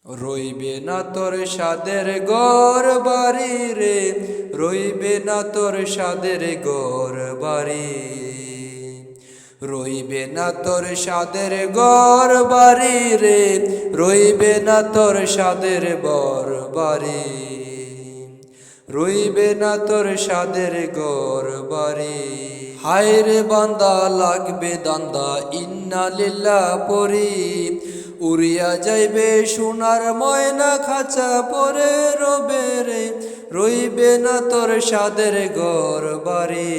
রইবে না তোর সাদের ঘর বাড়ি রে, রইবে না তোর সাদের ঘর বাড়ি, রইবে না তোর সাদের ঘর বাড়ি রে, রইবে না তোর সাদের বর বাড়ি, রইবে না তোর সাদের ঘর বাড়ি। হায় রে বান্দা লাগবে দান্দা ইন্না লিল্লাহ পরি, উড়িয়া যাইবে সোনার ময়না খাঁচা পরে রবে রে, রইবে না তোর সাদের ঘর বাড়ি,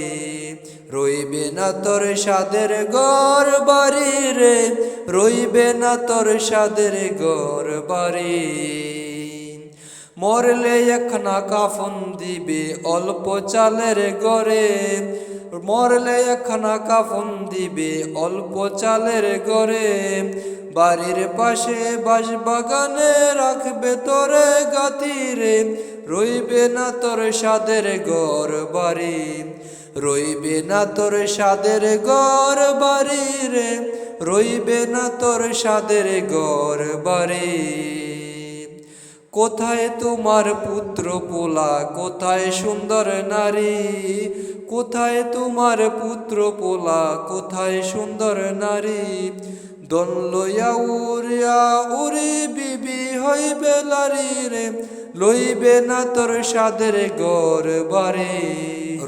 রইবে না তোর সাদের ঘর বাড়ি রে, রইবে না তোর সাদের ঘর বাড়ি। মরলে একখানা কাফন দিবে অল্প চালের ঘরে, মরলে একখানা কাফন দিবে অল্প চালের ঘরে, বাড়ির পাশে বাঁশবাগানে রাখবে তোরে গাতিরে, রইবে না তোর সাদের ঘর বাড়ি, রইবে না তোর সাদের ঘর বাড়ি রে, রইবে না তোর সাদের ঘর বাড়ি। কোথায় তোমার পুত্র পোলা, কোথায় সুন্দর নারী, কোথায় তোমার পুত্র পোলা, কোথায় সুন্দর নারী, দন লইয়া উড়িয়া উড়ি বিবি হইবে লারি রে, লইবে না তোর সাদের ঘর বাড়ি,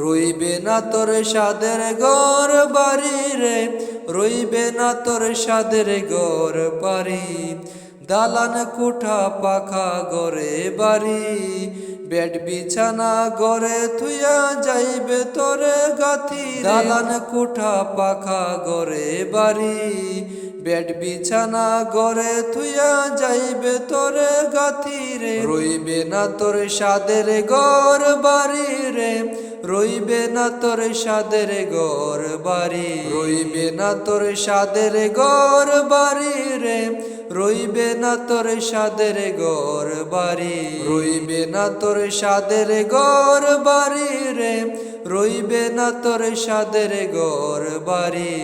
রইবে না তোর সাদের ঘর বাড়ি রে, রইবে না তোর সাদের ঘর বাড়ি। দালান কোঠা পাখা গড়ে বাড়ি, বেড বিছানা গড়ে থুইয়া যাইবে তোরে গাথি, দালান কোঠা পাখা গড়ে বাড়ি, বেড বিছানা গড়ে থুইয়া যাইবে তোরে গাথি রে, রইবে না তোর সাদের ঘর বাড়ি রে, রইবে না তোর সাদের ঘর বাড়ি, রইবে না তোর সাদের ঘর বাড়ি রে, রইবে না তোর সাদের ঘর বাড়ি, রইবে না তোর সাদের ঘর বাড়ি রে, রইবে না তোর সাদের ঘর বাড়ি।